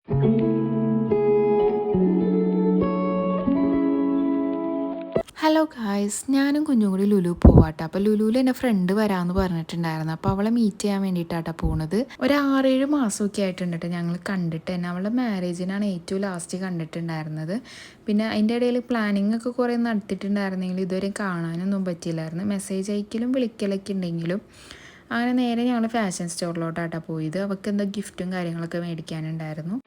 Hello guys, ഞാനും കുഞ്ഞും കൂടി ലുലു പോവാട്ടോ. അപ്പോൾ ലുലുവിൽ എൻ്റെ ഫ്രണ്ട് വരാമെന്ന് പറഞ്ഞിട്ടുണ്ടായിരുന്നു. അപ്പോൾ അവളെ മീറ്റ് ചെയ്യാൻ വേണ്ടിയിട്ടാട്ടോ പോണത്. ഒരു 6-7 മാസമൊക്കെ ആയിട്ടുണ്ട് കേട്ടോ ഞങ്ങൾ കണ്ടിട്ട് തന്നെ. അവളുടെ മാരേജിനാണ് ഏറ്റവും ലാസ്റ്റ് കണ്ടിട്ടുണ്ടായിരുന്നത്. പിന്നെ അതിൻ്റെ ഇടയിൽ പ്ലാനിങ് ഒക്കെ കുറേ നടത്തിയിട്ടുണ്ടായിരുന്നെങ്കിലും ഇതുവരെ കാണാനൊന്നും പറ്റിയില്ലായിരുന്നു. മെസ്സേജ് അയക്കലും വിളിക്കലൊക്കെ ഉണ്ടെങ്കിലും അങ്ങനെ നേരെ ഞങ്ങൾ ഫാഷൻ സ്റ്റോറിലോട്ടാട്ടോ പോയത്. അവൾക്ക് എന്തോ ഗിഫ്റ്റും കാര്യങ്ങളൊക്കെ മേടിക്കാനുണ്ടായിരുന്നു.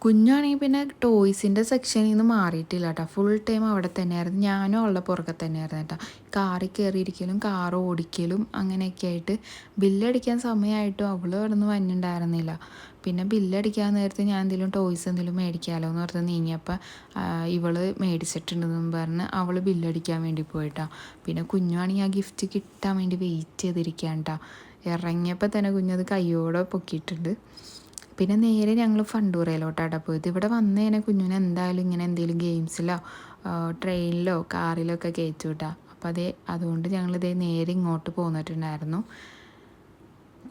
കുഞ്ഞാണെങ്കിൽ പിന്നെ ടോയ്സിൻ്റെ സെക്ഷനിൽ നിന്ന് മാറിയിട്ടില്ല കേട്ടോ. ഫുൾ ടൈം അവിടെ തന്നെയായിരുന്നു. ഞാനും അവളുടെ പുറകെ തന്നെയായിരുന്നു കേട്ടോ. കാറിൽ കയറിയിരിക്കലും കാർ ഓടിക്കലും അങ്ങനെയൊക്കെ ആയിട്ട്. ബില്ലടിക്കാൻ സമയമായിട്ടും അവൾ കിടന്ന് വന്നിട്ടുണ്ടായിരുന്നില്ല. പിന്നെ ബില്ലടിക്കാൻ നേരത്തെ ഞാൻ എന്തെങ്കിലും ടോയ്സ് എന്തെങ്കിലും മേടിക്കാമല്ലോ എന്ന് പറഞ്ഞ് നീങ്ങിയപ്പോൾ ഇവൾ മേടിച്ചിട്ടുണ്ടെന്ന് പറഞ്ഞ് അവൾ ബില്ലടിക്കാൻ വേണ്ടി പോയിട്ടാ. പിന്നെ കുഞ്ഞാണെങ്കിൽ ആ ഗിഫ്റ്റ് കിട്ടാൻ വേണ്ടി വെയിറ്റ് ചെയ്തിരിക്കാൻ കേട്ടോ. ഇറങ്ങിയപ്പോൾ തന്നെ കുഞ്ഞത് കയ്യോടെ പൊക്കിയിട്ടുണ്ട്. പിന്നെ നേരെ ഞങ്ങൾ ഫണ്ടൂറയിലോട്ടാണ് പോയത്. ഇവിടെ വന്നു കഴിഞ്ഞാൽ കുഞ്ഞിനെ എന്തായാലും ഇങ്ങനെ എന്തെങ്കിലും ഗെയിംസിലോ ട്രെയിനിലോ കാറിലോ ഒക്കെ കയറ്റി വിട്ടാം. അപ്പോൾ അതുകൊണ്ട് ഞങ്ങളിതേ നേരെ ഇങ്ങോട്ട് പോന്നിട്ടുണ്ടായിരുന്നു.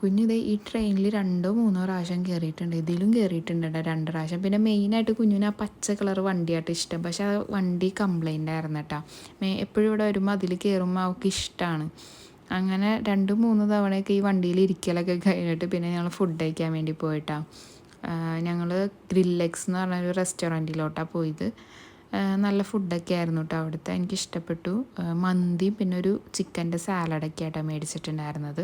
കുഞ്ഞിതേ ഈ ട്രെയിനിൽ 2-3 പ്രാവശ്യം കയറിയിട്ടുണ്ട്. ഇതിലും കയറിയിട്ടുണ്ട് 2 പ്രാവശ്യം. പിന്നെ മെയിനായിട്ട് കുഞ്ഞിന് ആ പച്ച കളർ വണ്ടിയായിട്ട് ഇഷ്ടം. പക്ഷേ ആ വണ്ടി കംപ്ലൈൻ്റ് ആയിരുന്നു കേട്ടോ. എപ്പോഴും ഇവിടെ വരുമ്പോൾ അതിൽ കയറുമ്പോൾ അവൾക്ക് ഇഷ്ടമാണ്. അങ്ങനെ 2-3 തവണയൊക്കെ ഈ വണ്ടിയിൽ ഇരിക്കലൊക്കെ കഴിഞ്ഞിട്ട് പിന്നെ ഞങ്ങൾ ഫുഡ് കഴിക്കാൻ വേണ്ടി പോയിട്ടാണ്. ഞങ്ങൾ ഗ്രില്ലെക്സ് എന്ന് പറഞ്ഞൊരു റെസ്റ്റോറൻറ്റിലോട്ടാണ് പോയത്. നല്ല ഫുഡൊക്കെ ആയിരുന്നു കേട്ടോ അവിടുത്തെ. എനിക്കിഷ്ടപ്പെട്ടു. മന്തി പിന്നെ ഒരു ചിക്കൻ്റെ സാലഡൊക്കെ ആയിട്ടാണ് മേടിച്ചിട്ടുണ്ടായിരുന്നത്.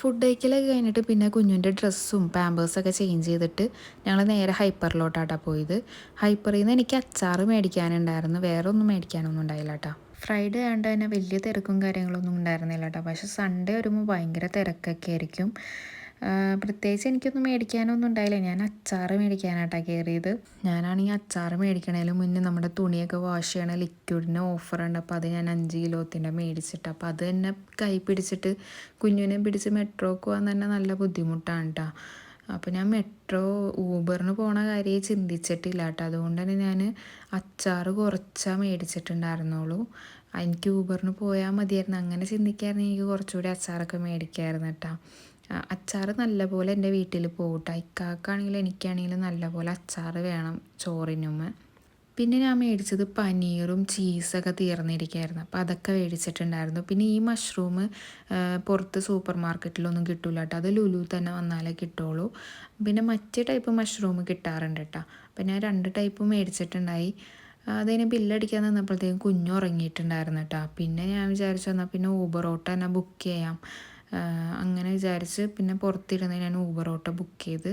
ഫുഡ് കഴിക്കലൊക്കെ കഴിഞ്ഞിട്ട് പിന്നെ കുഞ്ഞിൻ്റെ ഡ്രസ്സും പാമ്പേഴ്സൊക്കെ ചേഞ്ച് ചെയ്തിട്ട് ഞങ്ങൾ നേരെ ഹൈപ്പറിലോട്ടാണ് പോയത്. ഹൈപ്പറിൽ നിന്ന് എനിക്ക് അച്ചാർ മേടിക്കാനുണ്ടായിരുന്നു. വേറെ ഒന്നും മേടിക്കാനൊന്നും ഉണ്ടായില്ല കേട്ടോ. ഫ്രൈഡേ ആയതുകൊണ്ട് തന്നെ വലിയ തിരക്കും കാര്യങ്ങളൊന്നും ഉണ്ടായിരുന്നില്ല കേട്ടോ. പക്ഷേ സൺഡേ വരുമ്പോൾ ഭയങ്കര തിരക്കൊക്കെ ആയിരിക്കും. പ്രത്യേകിച്ച് എനിക്കൊന്നും മേടിക്കാനൊന്നും ഉണ്ടായില്ല. ഞാൻ അച്ചാർ മേടിക്കാനായിട്ടാണ് കയറിയത്. ഞാനാണെങ്കിൽ അച്ചാർ മേടിക്കണതിന് മുന്നേ നമ്മുടെ തുണിയൊക്കെ വാഷ് ചെയ്യണ ലിക്വിഡിന് ഓഫറുണ്ട്. അപ്പോൾ അത് ഞാൻ 5 കിലോത്തിൻ്റെ മേടിച്ചിട്ട് അപ്പോൾ അത് തന്നെ കൈ പിടിച്ചിട്ട് കുഞ്ഞിനെ പിടിച്ച് മെട്രോക്ക് പോകാൻ തന്നെ നല്ല ബുദ്ധിമുട്ടാണ് കേട്ടോ. അപ്പോൾ ഞാൻ ഊബറിന് പോണ കാര്യം ചിന്തിച്ചിട്ടില്ല കേട്ടോ. അതുകൊണ്ട് തന്നെ ഞാൻ അച്ചാർ കുറച്ചാണ് മേടിച്ചിട്ടുണ്ടായിരുന്നുള്ളൂ. എനിക്ക് ഊബറിന് പോയാൽ മതിയായിരുന്നു. അങ്ങനെ ചിന്തിക്കായിരുന്നു എനിക്ക് കുറച്ചുകൂടി അച്ചാറൊക്കെ മേടിക്കാമായിരുന്നു കേട്ടോ. അച്ചാർ നല്ലപോലെ എൻ്റെ വീട്ടിൽ പോകട്ടെ. ഇക്കാക്കാണെങ്കിലും എനിക്കാണെങ്കിലും നല്ലപോലെ അച്ചാർ വേണം ചോറിനുമ്മ. പിന്നെ ഞാൻ മേടിച്ചത് പനീറും ചീസൊക്കെ തീർന്നിരിക്കുകയായിരുന്നു. അപ്പോൾ അതൊക്കെ മേടിച്ചിട്ടുണ്ടായിരുന്നു. പിന്നെ ഈ മഷ്റൂം പുറത്ത് സൂപ്പർ മാർക്കറ്റിലൊന്നും കിട്ടില്ല കേട്ടോ. അത് ലുലു തന്നെ വന്നാലേ കിട്ടുള്ളൂ. പിന്നെ മറ്റേ ടൈപ്പ് മഷ്റൂം കിട്ടാറുണ്ട് കേട്ടോ. അപ്പോൾ ഞാൻ 2 ടൈപ്പ് മേടിച്ചിട്ടുണ്ടായി. അതിന് ബില്ലടിക്കാൻ നിന്നപ്പോഴത്തേക്കും കുഞ്ഞു ഉറങ്ങിയിട്ടുണ്ടായിരുന്നു കേട്ടോ. പിന്നെ ഞാൻ വിചാരിച്ചു എന്നാൽ പിന്നെ ഊബർ ഓട്ടോ തന്നെ ബുക്ക് ചെയ്യാം. അങ്ങനെ വിചാരിച്ച് പിന്നെ പുറത്തിരുന്ന് ഞാൻ ഊബർ ഓട്ടോ ബുക്ക് ചെയ്ത്.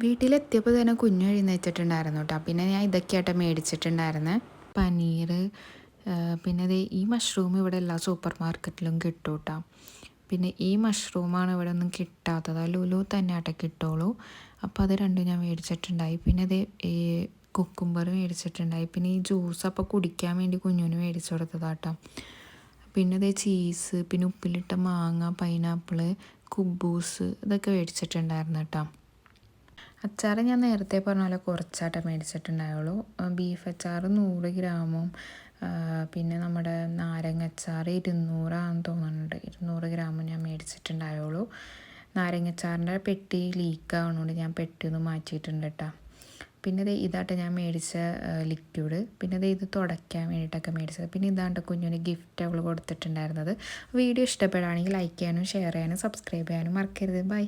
വീട്ടിലെത്തിയപ്പോൾ തന്നെ കുഞ്ഞു എഴുന്നേറ്റിട്ടുണ്ടായിരുന്നു കേട്ടോ. പിന്നെ ഞാൻ ഇതൊക്കെയായിട്ട് മേടിച്ചിട്ടുണ്ടായിരുന്നത്. പനീർ പിന്നെ ഈ മഷ്റൂം ഇവിടെ എല്ലാ സൂപ്പർ മാർക്കറ്റിലും കിട്ടും കേട്ടോ. പിന്നെ ഈ മഷ്റൂമാണ് ഇവിടെ ഒന്നും കിട്ടാത്തത്. ലുലു തന്നെ ആട്ടെ കിട്ടുള്ളൂ. അപ്പോൾ അത് 2 ഞാൻ മേടിച്ചിട്ടുണ്ടായി. പിന്നെ ഈ കുക്കുംബർ മേടിച്ചിട്ടുണ്ടായി. പിന്നെ ഈ ജ്യൂസ് അപ്പോൾ കുടിക്കാൻ വേണ്ടി കുഞ്ഞിന് മേടിച്ചു കൊടുത്തതാട്ടോ. പിന്നെ ചീസ്, പിന്നെ ഉപ്പിലിട്ട മാങ്ങ, പൈനാപ്പിൾ, കുബൂസ് ഇതൊക്കെ മേടിച്ചിട്ടുണ്ടായിരുന്നു കേട്ടോ. അച്ചാർ ഞാൻ നേരത്തെ പറഞ്ഞ പോലെ കുറച്ചായിട്ട് മേടിച്ചിട്ടുണ്ടായുള്ളൂ. ബീഫ് അച്ചാർ 100 ഗ്രാമും പിന്നെ നമ്മുടെ നാരങ്ങച്ചാർ 200 തോന്നുന്നുണ്ട്. 200 ഗ്രാമും ഞാൻ മേടിച്ചിട്ടുണ്ടായുള്ളൂ. നാരങ്ങച്ചാറിൻ്റെ പെട്ടി ലീക്കാവുന്നതുകൊണ്ട് ഞാൻ പെട്ടി ഒന്ന് മാറ്റിയിട്ടുണ്ട് കേട്ടോ. പിന്നെ ഇതായിട്ട് ഞാൻ മേടിച്ച ലിക്വിഡ്. പിന്നെ ഇത് തുടയ്ക്കാൻ വേണ്ടിയിട്ടൊക്കെ മേടിച്ചത്. പിന്നെ ഇതാണ്ട് കുഞ്ഞിന് ഗിഫ്റ്റ് അവൾ കൊടുത്തിട്ടുണ്ടായിരുന്നത്. വീഡിയോ ഇഷ്ടപ്പെടുകയാണെങ്കിൽ ലൈക്ക് ചെയ്യാനും ഷെയർ ചെയ്യാനും സബ്സ്ക്രൈബ് ചെയ്യാനും മറക്കരുത്. ബൈ.